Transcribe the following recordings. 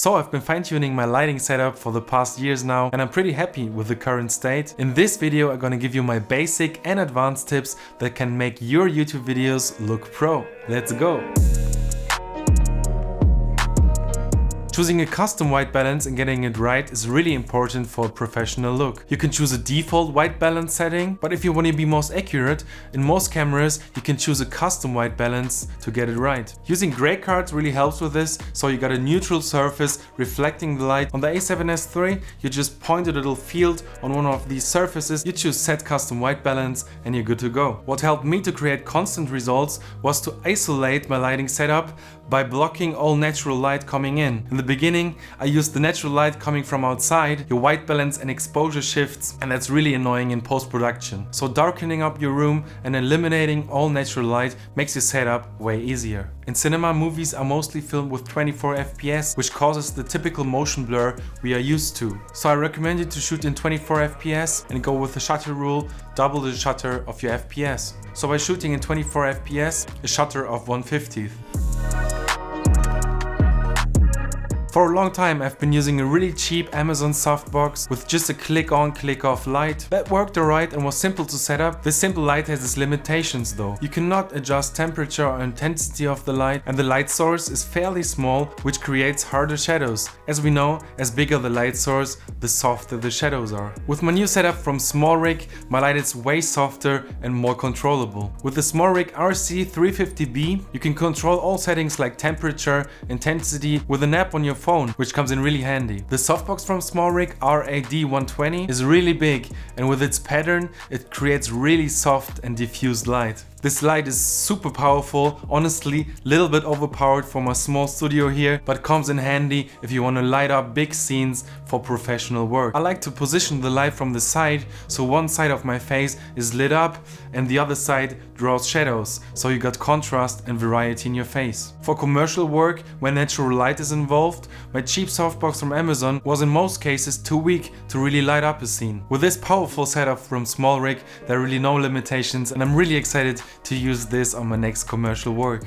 So I've been fine-tuning my lighting setup for the past years now, and I'm pretty happy with the current state. In this video I'm gonna give you my basic and advanced tips that can make your YouTube videos look pro. Let's go! Choosing a custom white balance and getting it right is really important for a professional look. You can choose a default white balance setting, but if you want to be most accurate, in most cameras you can choose a custom white balance to get it right. Using gray cards really helps with this, so you got a neutral surface reflecting the light. On the A7S III, you just point a little field on one of these surfaces, you choose set custom white balance and you're good to go. What helped me to create constant results was to isolate my lighting setup by blocking all natural light coming in. In the beginning, I used the natural light coming from outside, your white balance and exposure shifts, and that's really annoying in post-production. So darkening up your room and eliminating all natural light makes your setup way easier. In cinema, movies are mostly filmed with 24 FPS, which causes the typical motion blur we are used to. So I recommend you to shoot in 24 FPS and go with the shutter rule, double the shutter of your FPS. So by shooting in 24 FPS, a shutter of 1/50th. For a long time I've been using a really cheap Amazon softbox with just a click on click off light. That worked alright and was simple to set up. This simple light has its limitations though. You cannot adjust temperature or intensity of the light, and the light source is fairly small, which creates harder shadows. As we know, as bigger the light source, the softer the shadows are. With my new setup from SmallRig, my light is way softer and more controllable. With the SmallRig RC350B, you can control all settings like temperature, intensity with an app on your phone, which comes in really handy. The softbox from SmallRig RAD120 is really big, and with its pattern it creates really soft and diffused light. This light is super powerful, honestly little bit overpowered for my small studio here, but comes in handy if you want to light up big scenes for professional work. I like to position the light from the side, so one side of my face is lit up and the other side draws shadows, so you got contrast and variety in your face. For commercial work, where natural light is involved, my cheap softbox from Amazon was in most cases too weak to really light up a scene. With this powerful setup from SmallRig, there are really no limitations, and I'm really excited to use this on my next commercial work.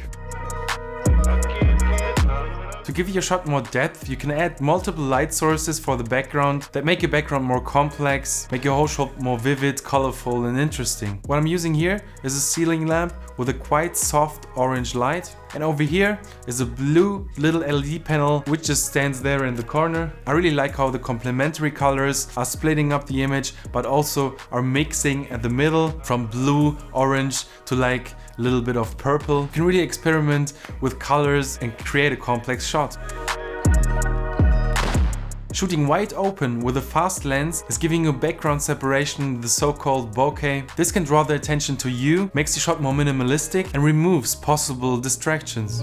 To give your shot more depth, you can add multiple light sources for the background that make your background more complex, make your whole shot more vivid, colorful and interesting. What I'm using here is a ceiling lamp with a quite soft orange light. And over here is a blue little LED panel which just stands there in the corner. I really like how the complementary colors are splitting up the image, but also are mixing at the middle from blue, orange to like a little bit of purple. You can really experiment with colors and create a complex shot. Shooting wide open with a fast lens is giving you background separation, the so-called bokeh. This can draw the attention to you, makes the shot more minimalistic and removes possible distractions.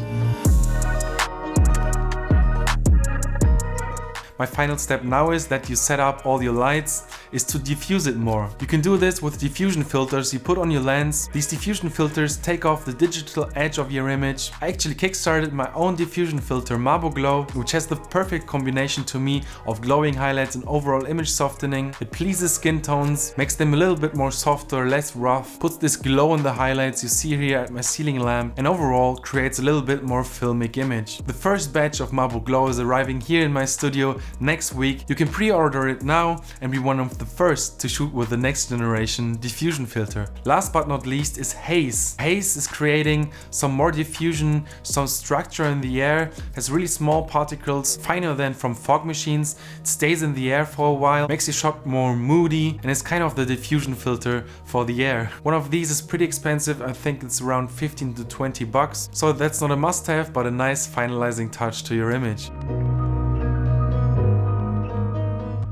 My final step now is that you set up all your lights, is to diffuse it more. You can do this with diffusion filters you put on your lens. These diffusion filters take off the digital edge of your image. I actually kickstarted my own diffusion filter, Marble Glow, which has the perfect combination to me of glowing highlights and overall image softening. It pleases skin tones, makes them a little bit more softer, less rough, puts this glow in the highlights you see here at my ceiling lamp, and overall creates a little bit more filmic image. The first batch of Marble Glow is arriving here in my studio next week. You can pre-order it now and be one of the first to shoot with the next generation diffusion filter. Last but not least is haze. Haze is creating some more diffusion, some structure in the air, has really small particles, finer than from fog machines. It stays in the air for a while, makes your shot more moody, and is kind of the diffusion filter for the air. One of these is pretty expensive, I think it's around 15 to 20 bucks, so that's not a must-have, but a nice finalizing touch to your image.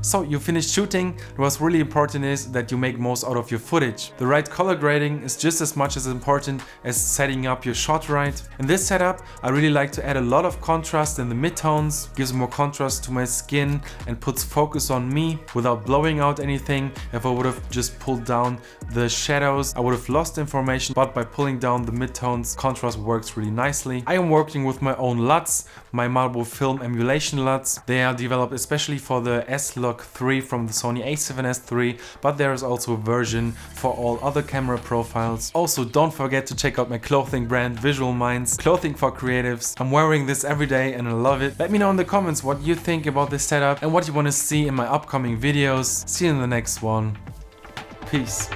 So you finished shooting. What's really important is that you make most out of your footage. The right color grading is just as much as important as setting up your shot right. In this setup, I really like to add a lot of contrast in the midtones, gives more contrast to my skin and puts focus on me without blowing out anything. If I would have just pulled down the shadows, I would have lost information, but by pulling down the midtones, contrast works really nicely. I am working with my own LUTs, my marble film emulation LUTs. They are developed especially for the S-Log analog 3 from the Sony a7S III, but there is also a version for all other camera profiles. Also, don't forget to check out my clothing brand Visual Minds, clothing for creatives. I'm wearing this every day and I love it. Let me know in the comments what you think about this setup and what you want to see in my upcoming videos. See you in the next one. Peace.